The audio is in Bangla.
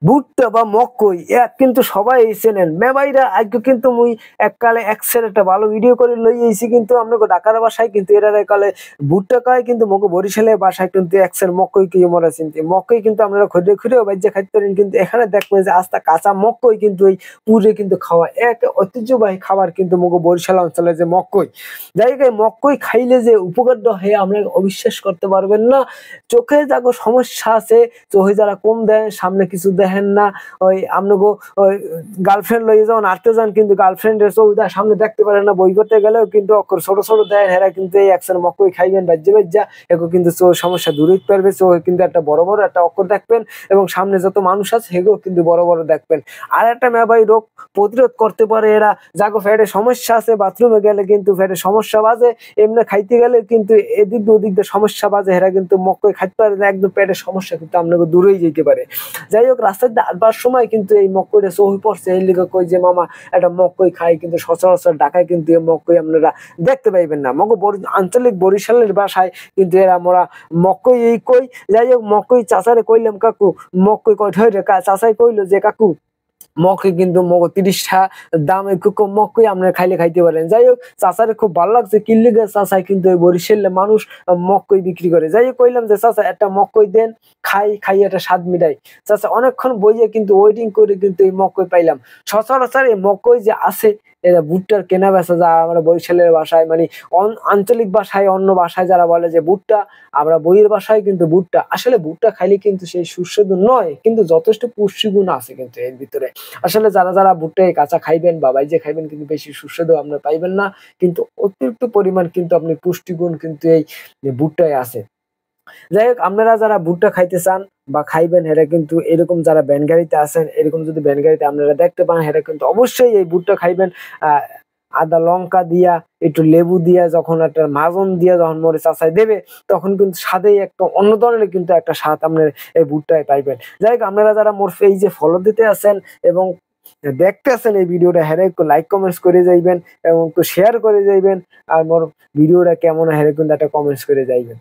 ভুট্টা বা মকই কিন্তু সবাই চেনেন মেবাইরা আজকে কিন্তু মুই এককালে এক্সের একটা ভালো ভিডিও করে লই আইছি কিন্তু আমরা ঢাকার ভাষায় কিন্তু এরারে কালে ভুট্টা কয় কিন্তু মগো বরিশালের ভাষায় কিন্তু এক্সের মকই কি মরা চিনতে মকই কিন্তু আপনারা খুঁড়ে খুঁড়েও বাজ্যে খাইতে পারেন কিন্তু এখানে দেখবেন যে আস্তা কাঁচা মকই কিন্তু এই পুরে কিন্তু খাওয়া এক ঐতিহ্যবাহী খাবার কিন্তু মগো বরিশাল অঞ্চলে যে মকই যাই হোক মকই খাইলে যে উপকারটা হয় আমরা অবিশ্বাস করতে পারবেন না চোখে যাগো সমস্যা আছে চোখে যারা কম দেন সামনে কিছু দেখেন না ওই আপনাকে ওই গার্লফ্রেন্ড লইয়ে যখন আটতে যান কিন্তু গার্লফ্রেন্ডের চৌদা সামনে দেখতে পারেন না বই করতে গেলেও কিন্তু অক্ষর ছোট ছোট দেন হেরা কিন্তু এই একশন মকই খাইবেন বাজ্যে বাজ্যা এগো কিন্তু চোখ সমস্যা দূর হইতে পারবে চোখ কিন্তু একটা বড় বড় একটা অক্ষর দেখবেন এবং সামনে যত মানুষ আছে সেগুলো কিন্তু বড় বড় দেখবেন আর একটা মেবাই রোগ প্রতিরোধ করতে পারে এরা যাগো ফ্যাটে সমস্যা আছে বাথরুমে গেলে কিন্তু ফ্যাটে সমস্যা বাজে এমনি খাইতে গেলে কিন্তু এদিক ওদিক দিয়ে সমস্যা বাজে এরা কিন্তু মকই খাইতে পারে না একদম পেটের সমস্যা কিন্তু আপনাকে দূরেই যেতে পারে যাই হোক রাস্তায় আটবার সময় কিন্তু এই মকইটা চোখে পড়ছে এই লিগে কই যে মামা একটা মকই খাই কিন্তু সচরাচর ঢাকায় কিন্তু এই মকই আপনারা দেখতে পাইবেন না মগো আঞ্চলিক বরিশালের ভাষায় কিন্তু এরা মোরা মকই এই কই যাই হোক মকই চাচারে কইলাম কাকু মকই কয় ধরে চাচাই কইলো যে কাকু মকই কিন্তু মগো 30টা দাম একটু কম মকই আপনারা খাইলে খাইতে পারেন যাই হোক চাচারে খুব ভালো লাগছে কিনলে চাচাই কিন্তু ওই বরিশালে মানুষ মকই বিক্রি করে যাই হোক কইলাম যে চাচা একটা মকই দেন খাই একটা স্বাদ মিটাই চাচা অনেকক্ষণ বইয়ে কিন্তু ওয়েটিং করে কিন্তু এই মকই পাইলাম সচরাচর এই মকই যে আছে এটা ভুট্টার কেনা বেচা যা আমরা বরিশালের ভাষায় মানে আঞ্চলিক ভাষায় অন্য ভাষায় যারা বলে যে ভুট্টা আমরা বইয়ের ভাষায় কিন্তু ভুট্টা আসলে ভুট্টা খাইলে কিন্তু সেই সুস্বাদু নয় কিন্তু যথেষ্ট পুষ্টিগুণ আছে কিন্তু এর ভিতরে আসলে যারা যারা ভুট্টা কাঁচা খাইবেন বা বাইজে খাইবেন কিন্তু বেশি সুস্বাদু আপনারা পাইবেন না কিন্তু অতিরিক্ত পরিমাণ কিন্তু আপনি পুষ্টিগুণ কিন্তু এই ভুট্টায় আছে যাই হোক আপনারা যারা ভুট্টা খাইতে চান বা খাইবেন এরা কিন্তু এরকম যারা ব্যানগাড়িতে আছেন এরকম যদি ব্যানগাড়িতে আপনারা দেখতে পান এরা কিন্তু অবশ্যই এই ভুট্টা খাইবেন আদা লঙ্কা দিয়া একটু লেবু দিয়া যখন একটা মাজন দিয়া যখন মরিচ আচাই দেবে তখন কিন্তু স্বাদেই একটা অন্য ধরনের কিন্তু একটা স্বাদ আপনার এই ভুট্টায় পাইবেন যাই হোক আপনারা যারা মোর পেজে ফলো দিতে আছেন এবং দেখতে আছেন এই ভিডিওটা হেরে একটু লাইক কমেন্টস করে যাইবেন এবং একটু শেয়ার করে যাইবেন আর মোর ভিডিওটা কেমন হেরে কিন্তু একটা কমেন্টস করে যাইবেন।